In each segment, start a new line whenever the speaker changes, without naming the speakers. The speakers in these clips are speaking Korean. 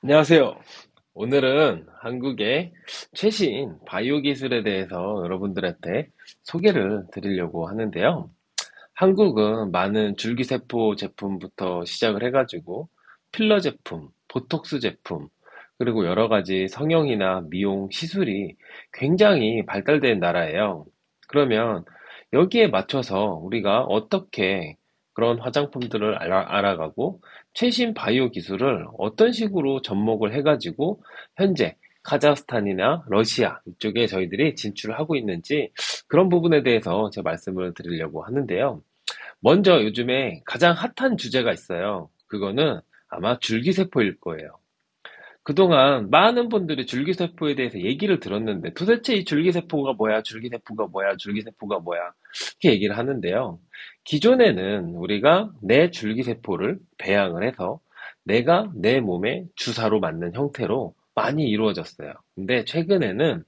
안녕하세요. 오늘은 한국의 최신 바이오 기술에 대해서 여러분들한테 소개를 드리려고 하는데요. 한국은 많은 줄기세포 제품부터 시작을 해가지고 필러 제품, 보톡스 제품, 그리고 여러 가지 성형이나 미용 시술이 굉장히 발달된 나라예요. 그러면 여기에 맞춰서 우리가 어떻게 그런 화장품들을 알아가고 최신 바이오 기술을 어떤 식으로 접목을 해가지고 현재 카자흐스탄이나 러시아 이쪽에 저희들이 진출을 하고 있는지 그런 부분에 대해서 제가 말씀을 드리려고 하는데요. 먼저 요즘에 가장 핫한 주제가 있어요. 그거는 아마 줄기세포일 거예요. 그동안 많은 분들이 줄기세포에 대해서 얘기를 들었는데 도대체 이 줄기세포가 뭐야, 줄기세포가 뭐야, 줄기세포가 뭐야 이렇게 얘기를 하는데요. 기존에는 우리가 내 줄기세포를 배양을 해서 내가 내 몸에 주사로 맞는 형태로 많이 이루어졌어요. 근데 최근에는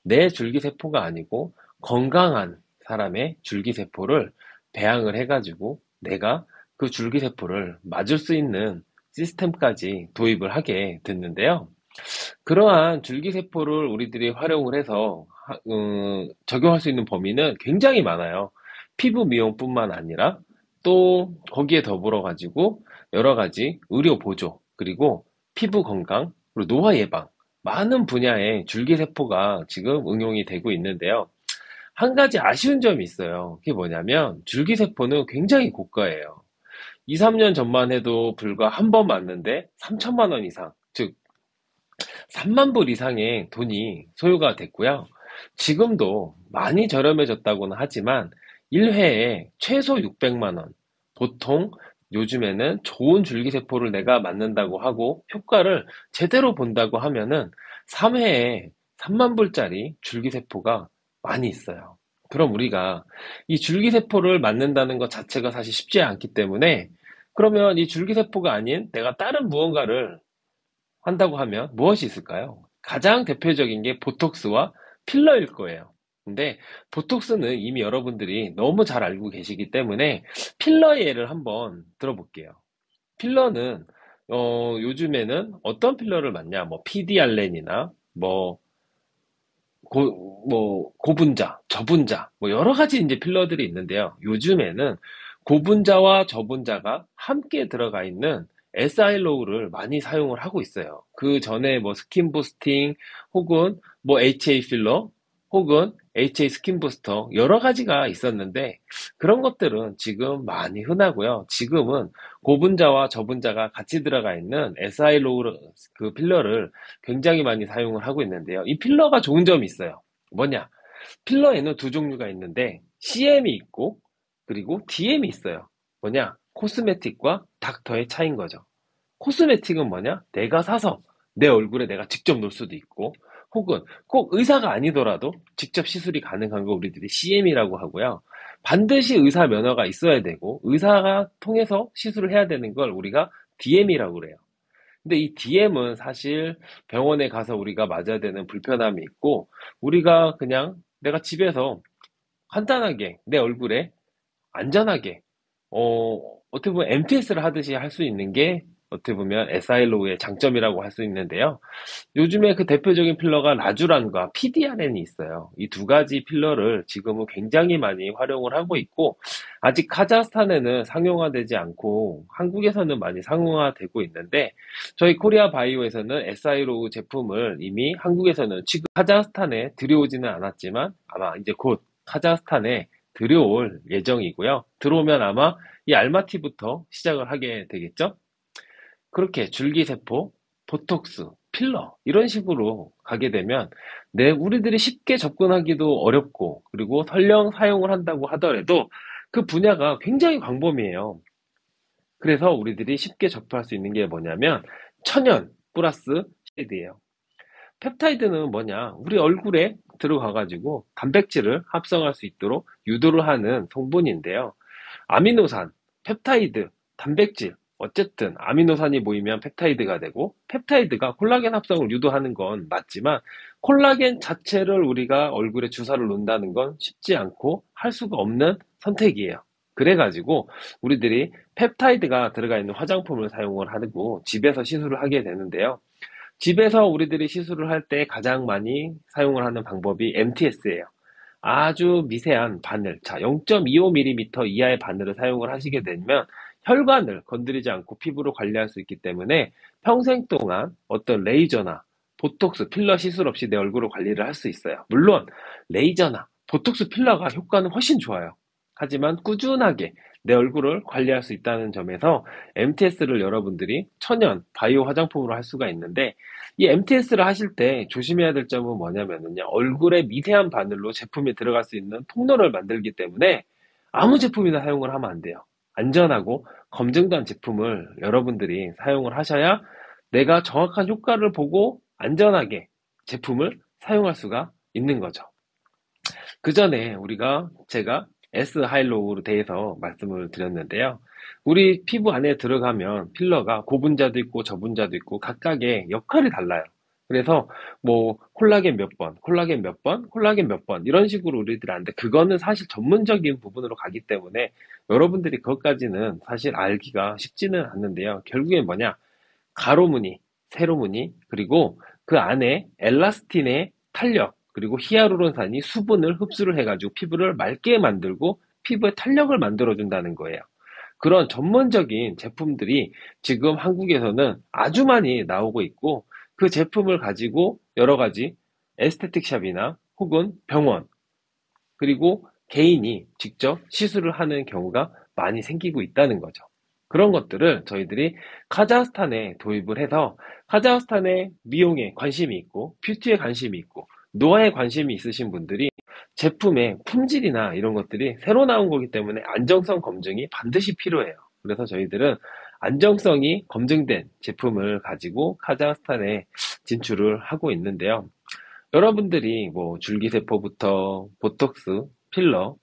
내 줄기세포가 아니고 건강한 사람의 줄기세포를 배양을 해가지고 내가 그 줄기세포를 맞을 수 있는 시스템까지 도입을 하게 됐는데요. 그러한 줄기세포를 우리들이 활용을 해서 적용할 수 있는 범위는 굉장히 많아요. 피부 미용뿐만 아니라 또 거기에 더불어 가지고 여러 가지 의료 보조, 그리고 피부 건강, 그리고 노화 예방, 많은 분야에 줄기세포가 지금 응용이 되고 있는데요. 한 가지 아쉬운 점이 있어요. 그게 뭐냐면 줄기세포는 굉장히 고가예요. 2, 3년 전만 해도 불과 한 번 맞는데 3천만 원 이상, 즉 3만 불 이상의 돈이 소요가 됐고요. 지금도 많이 저렴해졌다고는 하지만 1회에 최소 600만 원. 보통 요즘에는 좋은 줄기세포를 내가 맞는다고 하고 효과를 제대로 본다고 하면은 3회에 3만 불짜리 줄기세포가 많이 있어요. 그럼 우리가 이 줄기세포를 맞는다는 것 자체가 사실 쉽지 않기 때문에 그러면 이 줄기세포가 아닌 내가 다른 무언가를 한다고 하면 무엇이 있을까요? 가장 대표적인 게 보톡스와 필러일 거예요. 근데 보톡스는 이미 여러분들이 너무 잘 알고 계시기 때문에 필러의 예를 한번 들어볼게요. 필러는 요즘에는 어떤 필러를 맞냐? 뭐 PD알렌이나 고분자, 저분자, 뭐 여러 가지 이제 필러들이 있는데요. 요즘에는 고분자와 저분자가 함께 들어가 있는 SI로우를 많이 사용을 하고 있어요. 그 전에 뭐 스킨 부스팅 혹은 뭐 HA 필러 혹은 HA 스킨 부스터 여러 가지가 있었는데 그런 것들은 지금 많이 흔하고요. 지금은 고분자와 저분자가 같이 들어가 있는 SI로우 그 필러를 굉장히 많이 사용을 하고 있는데요. 이 필러가 좋은 점이 있어요. 뭐냐? 필러에는 두 종류가 있는데 CM이 있고 그리고 DM이 있어요. 뭐냐? 코스메틱과 닥터의 차이인 거죠. 코스메틱은 뭐냐? 내가 사서 내 얼굴에 내가 직접 놓을 수도 있고 혹은 꼭 의사가 아니더라도 직접 시술이 가능한 거 우리들이 CM이라고 하고요. 반드시 의사 면허가 있어야 되고 의사가 통해서 시술을 해야 되는 걸 우리가 DM이라고 그래요. 근데 이 DM은 사실 병원에 가서 우리가 맞아야 되는 불편함이 있고, 우리가 그냥 내가 집에서 간단하게 내 얼굴에 안전하게, 어떻게 보면 MTS를 하듯이 할 수 있는 게 어떻게 보면 SI로우의 장점이라고 할 수 있는데요. 요즘에 그 대표적인 필러가 라주란과 PDRN이 있어요. 이 두 가지 필러를 지금은 굉장히 많이 활용을 하고 있고, 아직 카자흐스탄에는 상용화되지 않고 한국에서는 많이 상용화되고 있는데, 저희 코리아 바이오에서는 SI로우 제품을 이미 한국에서는 지금 카자흐스탄에 들여오지는 않았지만, 아마 이제 곧 카자흐스탄에 들여올 예정이고요. 들어오면 아마 이 알마티부터 시작을 하게 되겠죠? 그렇게 줄기세포, 보톡스, 필러 이런 식으로 가게 되면 우리들이 쉽게 접근하기도 어렵고 그리고 설령 사용을 한다고 하더라도 그 분야가 굉장히 광범위해요. 그래서 우리들이 쉽게 접할 수 있는 게 뭐냐면 천연 플러스 펩타이드예요. 펩타이드는 뭐냐? 우리 얼굴에 들어가가지고 단백질을 합성할 수 있도록 유도를 하는 성분인데요. 아미노산, 펩타이드, 단백질, 어쨌든 아미노산이 모이면 펩타이드가 되고 펩타이드가 콜라겐 합성을 유도하는 건 맞지만 콜라겐 자체를 우리가 얼굴에 주사를 놓는다는 건 쉽지 않고 할 수가 없는 선택이에요. 그래가지고 우리들이 펩타이드가 들어가 있는 화장품을 사용을 하고 집에서 시술을 하게 되는데요. 집에서 우리들이 시술을 할 때 가장 많이 사용을 하는 방법이 MTS예요. 아주 미세한 바늘, 자, 0.25mm 이하의 바늘을 사용을 하시게 되면 혈관을 건드리지 않고 피부를 관리할 수 있기 때문에 평생 동안 어떤 레이저나 보톡스, 필러 시술 없이 내 얼굴을 관리를 할 수 있어요. 물론 레이저나 보톡스, 필러가 효과는 훨씬 좋아요. 하지만 꾸준하게 내 얼굴을 관리할 수 있다는 점에서 MTS를 여러분들이 천연 바이오 화장품으로 할 수가 있는데, 이 MTS를 하실 때 조심해야 될 점은 뭐냐면요. 얼굴에 미세한 바늘로 제품이 들어갈 수 있는 통로를 만들기 때문에 아무 제품이나 사용을 하면 안 돼요. 안전하고 검증된 제품을 여러분들이 사용을 하셔야 내가 정확한 효과를 보고 안전하게 제품을 사용할 수가 있는 거죠. 그 전에 제가 S 하이로우에 대해서 말씀을 드렸는데요. 우리 피부 안에 들어가면 필러가 고분자도 있고 저분자도 있고 각각의 역할이 달라요. 그래서 뭐 콜라겐 몇 번, 콜라겐 몇 번, 콜라겐 몇 번 이런 식으로 우리들이 하는데, 그거는 사실 전문적인 부분으로 가기 때문에 여러분들이 그것까지는 사실 알기가 쉽지는 않는데요. 결국엔 뭐냐? 가로무늬, 세로무늬, 그리고 그 안에 엘라스틴의 탄력, 그리고 히아루론산이 수분을 흡수를 해가지고 피부를 맑게 만들고 피부에 탄력을 만들어준다는 거예요. 그런 전문적인 제품들이 지금 한국에서는 아주 많이 나오고 있고, 그 제품을 가지고 여러 가지 에스테틱 샵이나 혹은 병원, 그리고 개인이 직접 시술을 하는 경우가 많이 생기고 있다는 거죠. 그런 것들을 저희들이 카자흐스탄에 도입을 해서, 카자흐스탄에 미용에 관심이 있고 뷰티에 관심이 있고 노화에 관심이 있으신 분들이 제품의 품질이나 이런 것들이 새로 나온 거기 때문에 안정성 검증이 반드시 필요해요. 그래서 저희들은 안정성이 검증된 제품을 가지고 카자흐스탄에 진출을 하고 있는데요. 여러분들이 뭐 줄기세포부터 보톡스, 필러,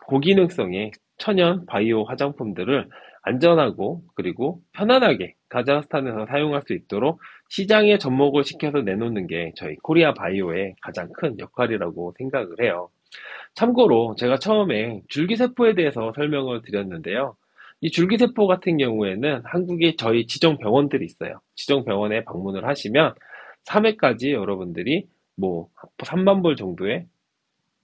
고기능성의 천연 바이오 화장품들을 안전하고 그리고 편안하게 카자흐스탄에서 사용할 수 있도록 시장에 접목을 시켜서 내놓는 게 저희 코리아 바이오의 가장 큰 역할이라고 생각을 해요. 참고로 제가 처음에 줄기세포에 대해서 설명을 드렸는데요. 이 줄기세포 같은 경우에는 한국에 저희 지정병원들이 있어요. 지정병원에 방문을 하시면 3회까지 여러분들이 뭐 3만 불 정도의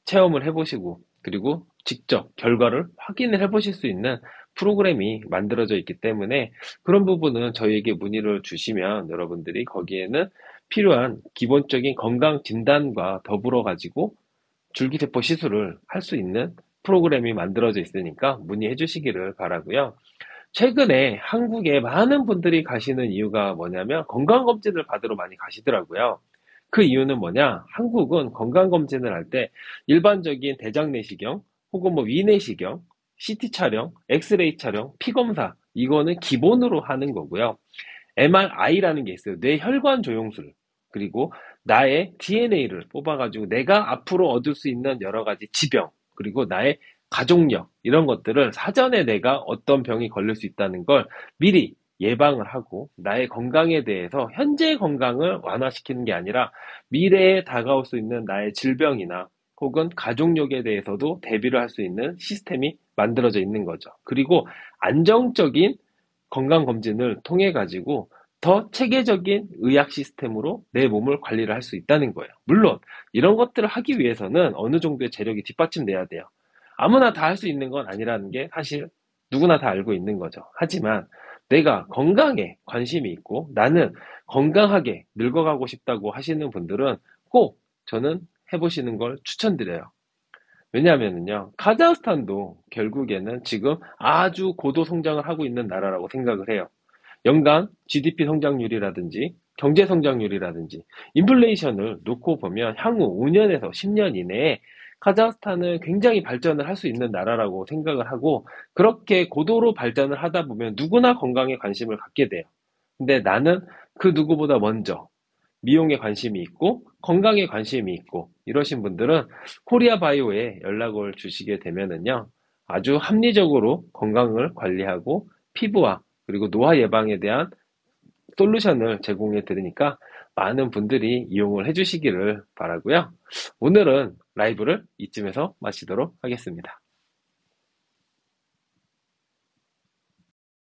체험을 해보시고, 그리고 직접 결과를 확인을 해보실 수 있는 프로그램이 만들어져 있기 때문에 그런 부분은 저희에게 문의를 주시면 여러분들이 거기에는 필요한 기본적인 건강 진단과 더불어 가지고 줄기세포 시술을 할 수 있는 프로그램이 만들어져 있으니까 문의해 주시기를 바라고요. 최근에 한국에 많은 분들이 가시는 이유가 뭐냐면 건강검진을 받으러 많이 가시더라고요. 그 이유는 뭐냐? 한국은 건강검진을 할 때 일반적인 대장 내시경, 혹은 뭐 위내시경, CT 촬영, 엑스레이 촬영, 피검사, 이거는 기본으로 하는 거고요. MRI라는 게 있어요. 뇌혈관 조영술. 그리고 나의 DNA를 뽑아가지고 내가 앞으로 얻을 수 있는 여러 가지 지병, 그리고 나의 가족력, 이런 것들을 사전에 내가 어떤 병이 걸릴 수 있다는 걸 미리 예방을 하고 나의 건강에 대해서 현재 건강을 완화시키는 게 아니라 미래에 다가올 수 있는 나의 질병이나 혹은 가족력에 대해서도 대비를 할 수 있는 시스템이 만들어져 있는 거죠. 그리고 안정적인 건강검진을 통해 가지고 더 체계적인 의학 시스템으로 내 몸을 관리를 할 수 있다는 거예요. 물론 이런 것들을 하기 위해서는 어느 정도의 재력이 뒷받침돼야 돼요. 아무나 다 할 수 있는 건 아니라는 게 사실 누구나 다 알고 있는 거죠. 하지만 내가 건강에 관심이 있고 나는 건강하게 늙어가고 싶다고 하시는 분들은 꼭 저는 해보시는 걸 추천드려요. 왜냐하면요, 카자흐스탄도 결국에는 지금 아주 고도 성장을 하고 있는 나라라고 생각을 해요. 연간 GDP 성장률이라든지 경제 성장률이라든지 인플레이션을 놓고 보면 향후 5년에서 10년 이내에 카자흐스탄은 굉장히 발전을 할 수 있는 나라라고 생각을 하고, 그렇게 고도로 발전을 하다 보면 누구나 건강에 관심을 갖게 돼요. 근데 나는 그 누구보다 먼저 미용에 관심이 있고 건강에 관심이 있고 이러신 분들은 코리아 바이오에 연락을 주시게 되면은요, 아주 합리적으로 건강을 관리하고 피부와 그리고 노화 예방에 대한 솔루션을 제공해 드리니까 많은 분들이 이용을 해 주시기를 바라고요. 오늘은 라이브를 이쯤에서 마치도록 하겠습니다.